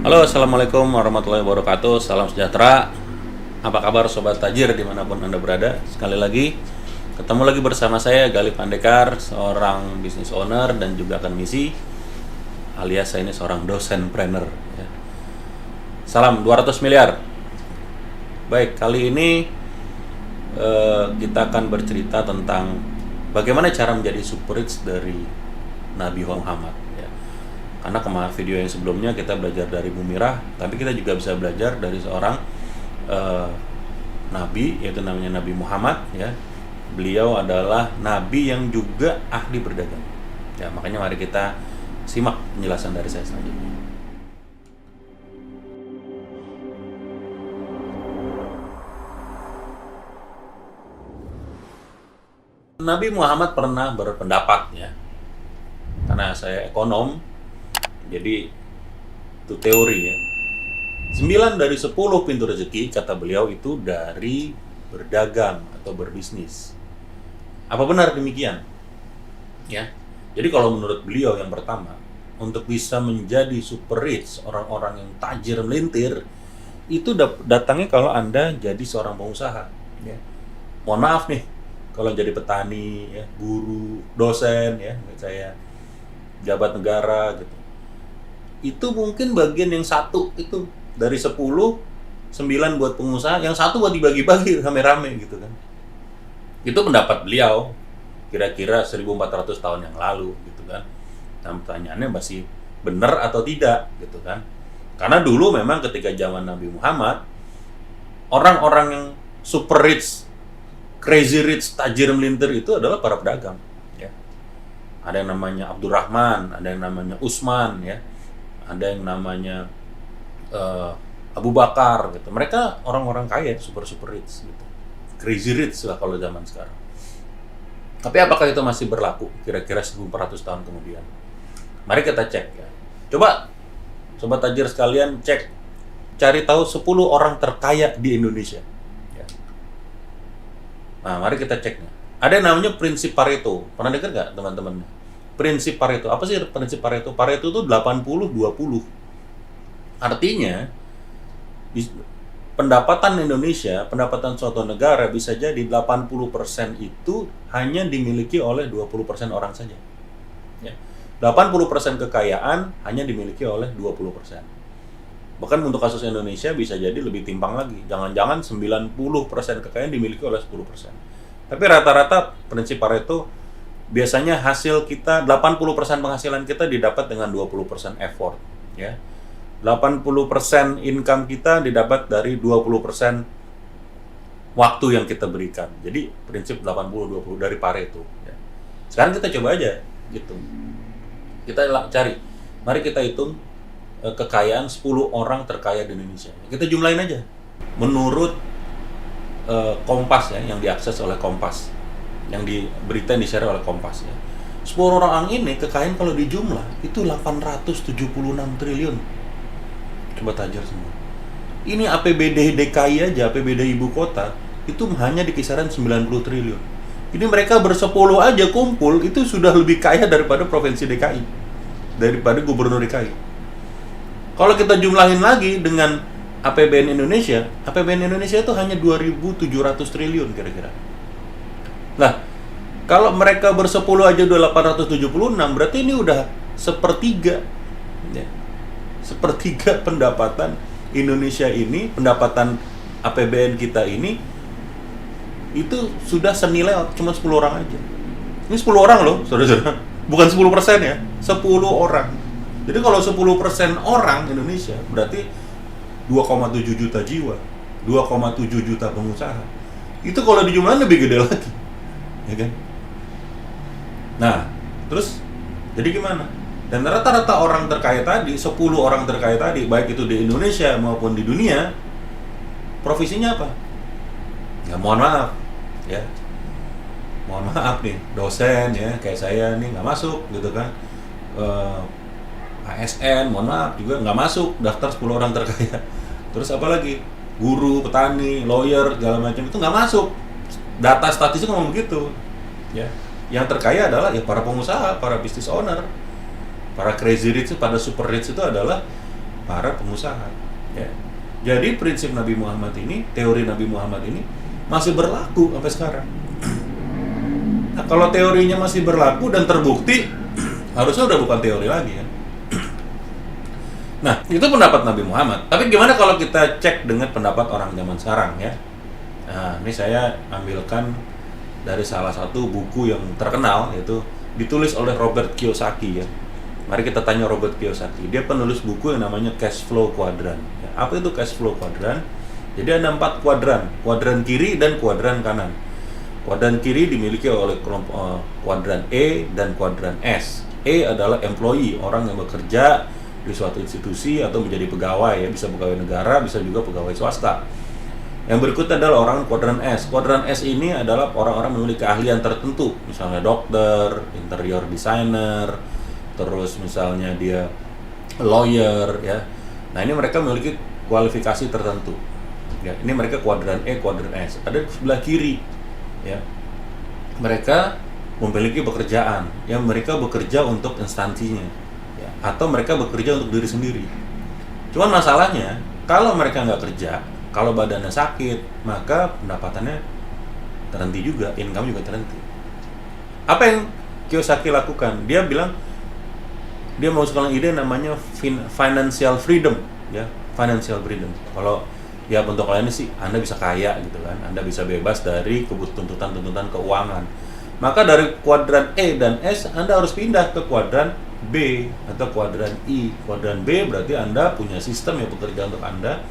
Halo, assalamualaikum warahmatullahi wabarakatuh. Salam sejahtera. Apa kabar sobat tajir dimanapun anda berada? Sekali lagi ketemu lagi bersama saya Galih Pandekar, seorang business owner dan juga akademisi, alias saya ini seorang dosenpreneur ya. Salam 200 miliar. Baik, kali ini kita akan bercerita tentang bagaimana cara menjadi super rich dari Nabi Muhammad ya. Karena kemarin video yang sebelumnya kita belajar dari Bumirah, tapi kita juga bisa belajar dari seorang nabi, yaitu namanya Nabi Muhammad ya. Beliau adalah nabi yang juga ahli berdagang. Ya, makanya mari kita simak penjelasan dari saya selanjutnya. Nabi Muhammad pernah berpendapat ya, karena saya ekonom, jadi itu teori ya. 9 dari 10 pintu rezeki, kata beliau, itu dari berdagang atau berbisnis. Apa benar demikian? Ya. Jadi kalau menurut beliau yang pertama, untuk bisa menjadi super rich, orang-orang yang tajir melintir, itu datangnya kalau Anda jadi seorang pengusaha ya. Mohon maaf nih, kalau jadi petani ya, guru, dosen ya, saya jabat negara gitu, itu mungkin bagian yang satu itu dari 10, 9 buat pengusaha, yang satu buat dibagi-bagi rame-rame gitu kan. Itu pendapat beliau kira-kira 1400 tahun yang lalu gitu kan. Nah, pertanyaannya masih benar atau tidak gitu kan. Karena dulu memang ketika zaman Nabi Muhammad, orang-orang yang super rich, crazy rich, tajir melintir itu adalah para pedagang ya. Ada yang namanya Abdurrahman, ada yang namanya Utsman ya, ada yang namanya Abu Bakar gitu. Mereka orang-orang kaya, super rich gitu, crazy rich lah kalau zaman sekarang. Tapi apakah itu masih berlaku kira-kira 1400 tahun kemudian? Mari kita cek ya. Coba sobat tajir sekalian cek, cari tahu 10 orang terkaya di Indonesia. Nah, mari kita ceknya. Ada yang namanya prinsip Pareto. Pernah dengar nggak teman-teman? Prinsip Pareto. Apa sih prinsip Pareto? Pareto itu 80-20. Artinya, pendapatan Indonesia, pendapatan suatu negara bisa jadi 80% itu hanya dimiliki oleh 20% orang saja. Ya. 80% kekayaan hanya dimiliki oleh 20%. Bahkan untuk kasus Indonesia bisa jadi lebih timpang lagi. Jangan-jangan 90% kekayaan dimiliki oleh 10%. Tapi rata-rata prinsip Pareto, biasanya hasil kita, 80% penghasilan kita didapat dengan 20% effort. Ya. 80% income kita didapat dari 20% waktu yang kita berikan. Jadi prinsip 80-20 dari Pareto. Ya. Sekarang kita coba aja gitu. Kita cari. Mari kita hitung kekayaan 10 orang terkaya di Indonesia. Kita jumlahin aja. Menurut Kompas ya, yang diakses oleh Kompas, yang berita yang di-share oleh Kompas ya. 10 orang ini kekayaan kalau dijumlah itu 876 triliun. Coba tajir semua. Ini APBD DKI aja, APBD ibu kota itu hanya di kisaran 90 triliun. Ini mereka bersepuluh aja kumpul itu sudah lebih kaya daripada provinsi DKI, daripada gubernur DKI. Kalau kita jumlahin lagi dengan APBN Indonesia itu hanya 2.700 triliun kira-kira. Nah, kalau mereka bersepuluh aja udah 876, berarti ini udah sepertiga. Ya. Sepertiga pendapatan Indonesia ini, pendapatan APBN kita ini, itu sudah senilai cuma 10 orang aja. Ini 10 orang loh, saudara-saudara. Bukan 10% ya, 10 orang. Jadi kalau 10% orang Indonesia berarti 2,7 juta jiwa, 2,7 juta pengusaha. Itu kalau dijumlahin lebih gede lagi. Ya kan? Nah, terus jadi gimana? Dan rata-rata orang terkaya tadi, 10 orang terkaya tadi, baik itu di Indonesia maupun di dunia, profesinya apa? Ya mohon maaf, ya. Mohon maaf nih, dosen ya, kayak saya nih nggak masuk gitu kan. ASN, mohon maaf juga nggak masuk daftar 10 orang terkaya. Terus apa lagi? Guru, petani, lawyer, segala macam itu nggak masuk. Data statistik ngomong begitu. Ya. Yang terkaya adalah ya para pengusaha, para business owner. Para crazy rich, pada super rich itu adalah para pengusaha. Ya. Jadi prinsip Nabi Muhammad ini, teori Nabi Muhammad ini masih berlaku sampai sekarang. Nah, kalau teorinya masih berlaku dan terbukti, harusnya udah bukan teori lagi kan. Nah, itu pendapat Nabi Muhammad. Tapi gimana kalau kita cek dengan pendapat orang zaman sekarang ya? Nah, ini saya ambilkan dari salah satu buku yang terkenal, yaitu ditulis oleh Robert Kiyosaki ya. Mari kita tanya Robert Kiyosaki. Dia penulis buku yang namanya Cash Flow Quadrant. Ya, apa itu Cash Flow Quadrant? Jadi ada 4 kuadran, kuadran kiri dan kuadran kanan. Kuadran kiri dimiliki oleh kelompok kuadran E dan kuadran S. E adalah employee, orang yang bekerja di suatu institusi atau menjadi pegawai ya, bisa pegawai negara, bisa juga pegawai swasta. Yang berikutnya adalah orang kuadran S. Kuadran S ini adalah orang-orang memiliki keahlian tertentu, misalnya dokter, interior designer, terus misalnya dia lawyer ya. Nah, ini mereka memiliki kualifikasi tertentu. Ya, ini mereka kuadran E, kuadran S. Ada di sebelah kiri ya. Mereka memiliki pekerjaan, yang mereka bekerja untuk instansinya ya, atau mereka bekerja untuk diri sendiri. Cuman masalahnya, kalau mereka nggak kerja, kalau badannya sakit, maka pendapatannya terhenti juga, income juga terhenti. Apa yang Kiyosaki lakukan? Dia bilang dia mau sekolah ide namanya financial freedom ya, financial freedom. Kalau ya bentuk lainnya sih Anda bisa kaya gitu kan, Anda bisa bebas dari tuntutan-tuntutan keuangan. Maka dari kuadran E dan S Anda harus pindah ke kuadran B atau kuadran I. Kuadran B berarti Anda punya sistem yang bekerja untuk Anda.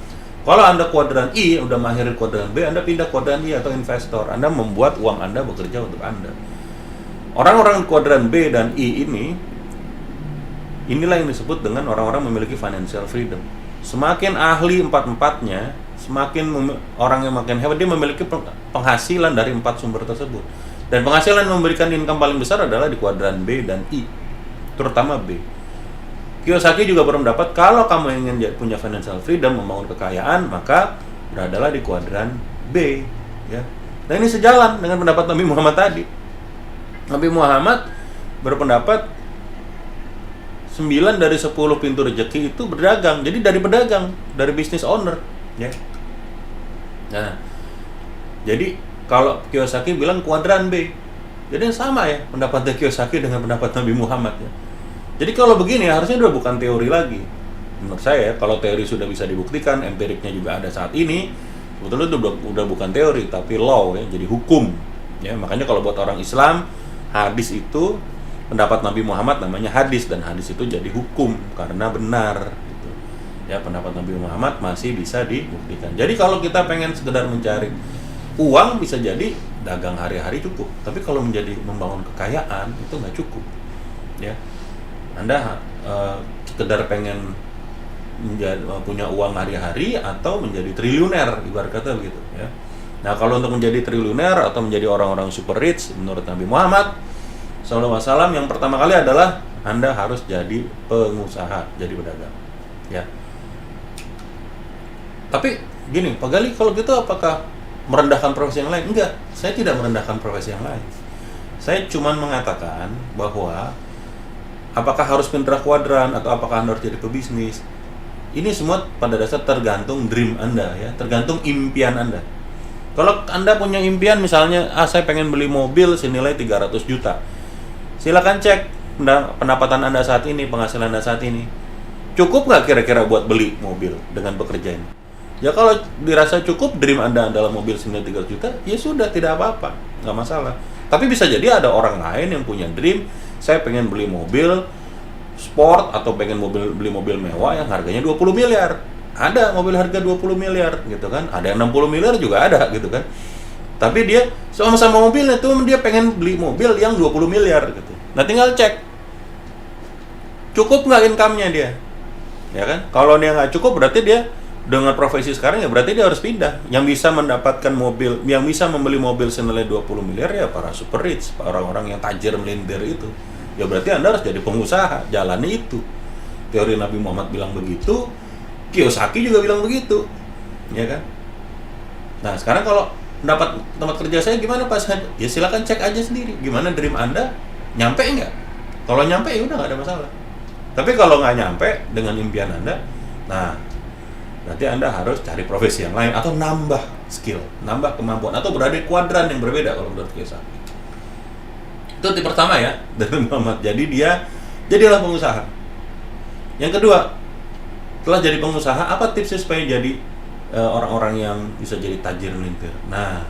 Kalau Anda kuadran I, udah mahir kuadran B, Anda pindah kuadran I atau investor. Anda membuat uang Anda bekerja untuk Anda. Orang-orang kuadran B dan I inilah yang disebut dengan orang-orang memiliki financial freedom. Semakin ahli empat-empatnya, semakin orang yang makin hebat, dia memiliki penghasilan dari 4 sumber tersebut. Dan penghasilan yang memberikan income paling besar adalah di kuadran B dan I, terutama B. Kiyosaki juga berpendapat kalau kamu ingin punya financial freedom, membangun kekayaan, maka beradalah di kuadran B ya. Nah, ini sejalan dengan pendapat Nabi Muhammad tadi. Nabi Muhammad berpendapat 9 dari 10 pintu rezeki itu berdagang. Jadi dari pedagang, dari business owner ya. Nah, jadi kalau Kiyosaki bilang kuadran B. Jadi sama ya pendapat Kiyosaki dengan pendapat Nabi Muhammad ya. Jadi kalau begini harusnya udah bukan teori lagi. Menurut saya kalau teori sudah bisa dibuktikan, empiriknya juga ada saat ini, sebetulnya itu udah bukan teori tapi law ya, jadi hukum. Ya, makanya kalau buat orang Islam, hadis itu pendapat Nabi Muhammad namanya hadis, dan hadis itu jadi hukum karena benar gitu. Ya, pendapat Nabi Muhammad masih bisa dibuktikan. Jadi kalau kita pengen sekedar mencari uang, bisa jadi dagang hari-hari cukup. Tapi kalau menjadi membangun kekayaan itu nggak cukup. Ya. Anda sekedar pengen punya uang hari-hari atau menjadi triliuner, ibarat kata begitu ya. Nah, kalau untuk menjadi triliuner atau menjadi orang-orang super rich menurut Nabi Muhammad SAW, yang pertama kali adalah Anda harus jadi pengusaha, jadi pedagang ya. Tapi gini, Pak Gali, kalau gitu apakah merendahkan profesi yang lain? Enggak, saya tidak merendahkan profesi yang lain. Saya cuma mengatakan bahwa apakah harus pindah kuadran atau apakah Anda harus jadi pebisnis? Ini semua pada dasar tergantung dream Anda ya, tergantung impian Anda. Kalau Anda punya impian misalnya, saya pengen beli mobil senilai 300 juta. Silakan cek pendapatan Anda saat ini, penghasilan Anda saat ini. Cukup nggak kira-kira buat beli mobil dengan bekerja ini? Ya kalau dirasa cukup, dream Anda adalah mobil senilai 300 juta, ya sudah, tidak apa-apa, nggak masalah. Tapi bisa jadi ada orang lain yang punya dream, saya pengen beli mobil sport atau pengen beli mobil mewah yang harganya 20 miliar. Ada mobil harga 20 miliar gitu kan. Ada yang 60 miliar juga ada gitu kan. Tapi dia sama-sama mobilnya tuh, dia pengen beli mobil yang 20 miliar gitu. Nah, tinggal cek cukup nggak income-nya dia. Ya kan? Kalau dia nggak cukup, berarti dia dengan profesi sekarang ya berarti dia harus pindah. Yang bisa mendapatkan mobil, yang bisa membeli mobil senilai 20 miliar ya para super rich, orang-orang yang tajir melintir itu. Ya berarti Anda harus jadi pengusaha, jalani itu. Teori Nabi Muhammad bilang begitu, Kiyosaki juga bilang begitu. Ya kan? Nah, sekarang kalau dapat tempat kerja saya gimana Pak? Ya silakan cek aja sendiri. Gimana dream Anda? Nyampe nggak? Kalau nyampe ya udah nggak ada masalah. Tapi kalau nggak nyampe dengan impian Anda, Nah, berarti Anda harus cari profesi yang lain atau nambah skill, nambah kemampuan, atau berada di kuadran yang berbeda kalau menurut Kiyosaki. Itu tip pertama ya dari Muhammad. Jadi jadilah pengusaha. Yang kedua, setelah jadi pengusaha, apa tipsnya supaya jadi orang-orang yang bisa jadi tajir melintir? Nah,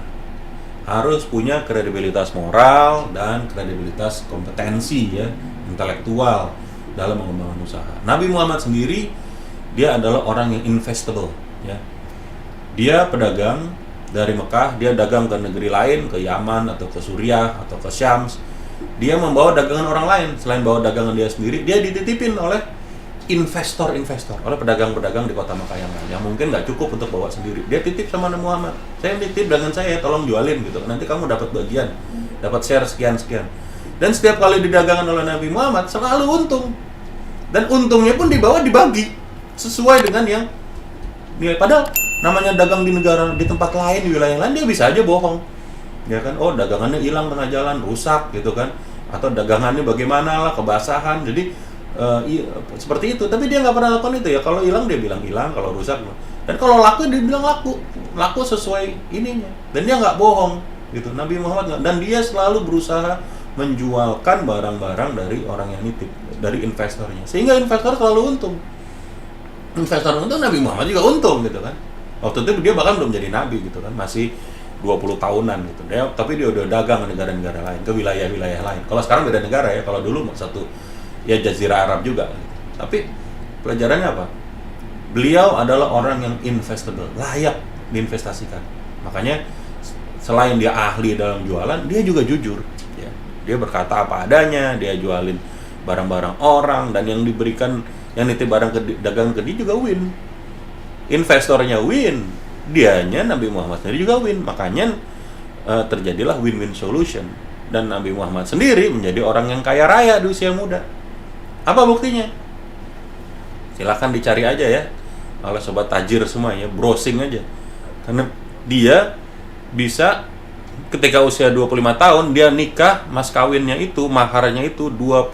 harus punya kredibilitas moral dan kredibilitas kompetensi ya, intelektual dalam mengembangkan usaha. Nabi Muhammad sendiri, dia adalah orang yang investable ya. Dia pedagang dari Mekah, dia dagang ke negeri lain, ke Yaman atau ke Suriah atau ke Syams. Dia membawa dagangan orang lain, selain bawa dagangan dia sendiri, dia dititipin oleh investor-investor, oleh pedagang-pedagang di kota Mekah yang lain, yang mungkin nggak cukup untuk bawa sendiri. Dia titip sama Nabi Muhammad, saya titip dagangan saya, tolong jualin gitu. Nanti kamu dapat bagian, dapat share sekian-sekian. Dan setiap kali didagangan oleh Nabi Muhammad selalu untung. Dan untungnya pun dibawa dibagi sesuai dengan yang nilai. Padahal namanya dagang di negara, di tempat lain, di wilayah lain, dia bisa aja bohong. Ya kan, oh dagangannya hilang tengah jalan, rusak gitu kan. Atau dagangannya bagaimana lah, kebasahan. Jadi seperti itu, tapi dia nggak pernah lakukan itu ya. Kalau hilang dia bilang hilang, kalau rusak, dan kalau laku dia bilang laku sesuai ininya, dan dia nggak bohong gitu. Nabi Muhammad nggak, dan dia selalu berusaha menjualkan barang-barang dari orang yang nitip, dari investornya, sehingga investor selalu untung. Investor untung, Nabi Muhammad juga untung gitu kan. Waktu itu dia bahkan belum jadi nabi gitu kan, masih 20 tahunan gitu. Tapi dia udah dagang ke negara-negara lain, ke wilayah-wilayah lain. Kalau sekarang beda negara ya, kalau dulu satu ya Jazirah Arab juga. Tapi pelajarannya apa? Beliau adalah orang yang investable, layak diinvestasikan. Makanya selain dia ahli dalam jualan, dia juga jujur. Ya. Dia berkata apa adanya, dia jualin barang-barang orang, dan yang diberikan, yang nitip barang dagang ke dia juga win. Investornya win, dianya Nabi Muhammad sendiri juga win. Makanya terjadilah win-win solution. Dan Nabi Muhammad sendiri menjadi orang yang kaya raya di usia muda. Apa buktinya? Silahkan dicari aja ya oleh sobat tajir semuanya, browsing aja. Karena dia bisa ketika usia 25 tahun dia nikah, mas kawinnya itu, maharnya itu 20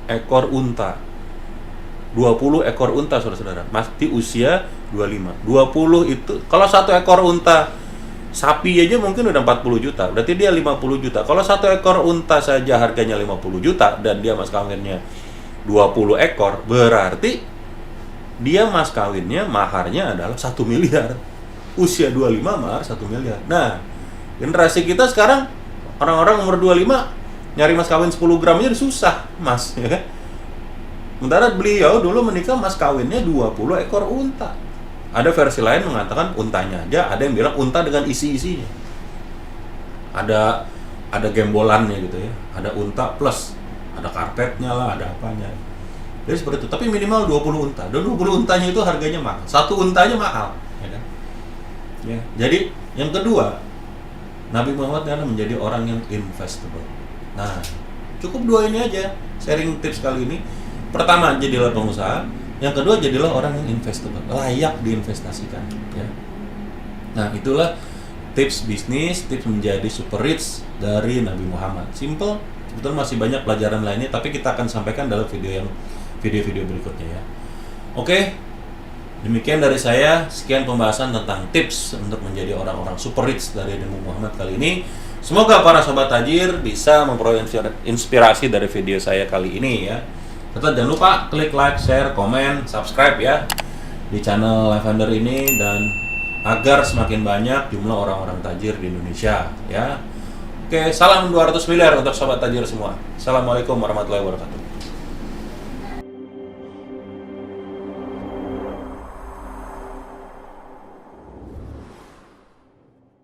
ekor unta. 20 ekor unta saudara-saudara. Mas di usia 25. 20 itu kalau satu ekor unta sapi aja mungkin udah 40 juta. Berarti dia 50 juta. Kalau satu ekor unta saja harganya 50 juta dan dia mas kawinnya 20 ekor, berarti dia mas kawinnya, maharnya adalah 1 miliar. Usia 25 mahar 1 miliar. Nah, generasi kita sekarang, orang-orang umur 25 nyari mas kawin 10 gram aja susah, mas ya kan? Sementara beliau dulu menikah mas kawinnya 20 ekor unta. Ada versi lain mengatakan untanya aja, ada yang bilang unta dengan isi-isinya. Ada gembolannya gitu ya. Ada unta plus, ada karpetnya lah, ada apanya. Jadi seperti itu. Tapi minimal 20 unta. Dan 20 untanya itu harganya mahal. Satu untanya mahal, ya kan? Ya. Jadi yang kedua, Nabi Muhammad karena menjadi orang yang investable. Nah, cukup dua ini aja sharing tips kali ini. Pertama, jadilah pengusaha. Yang kedua, jadilah orang yang investable, layak diinvestasikan. Ya. Nah, itulah tips bisnis, tips menjadi super rich dari Nabi Muhammad. Simple, sebetulnya masih banyak pelajaran lainnya, tapi kita akan sampaikan dalam video-video berikutnya ya. Oke, demikian dari saya. Sekian pembahasan tentang tips untuk menjadi orang-orang super rich dari Nabi Muhammad kali ini. Semoga para sobat tajir bisa memperoleh inspirasi dari video saya kali ini ya. Tetap jangan lupa klik like, share, komen, subscribe ya di channel Lavender ini, dan agar semakin banyak jumlah orang-orang tajir di Indonesia ya. Oke, salam 200 miliar untuk sobat tajir semua. Assalamualaikum warahmatullahi wabarakatuh.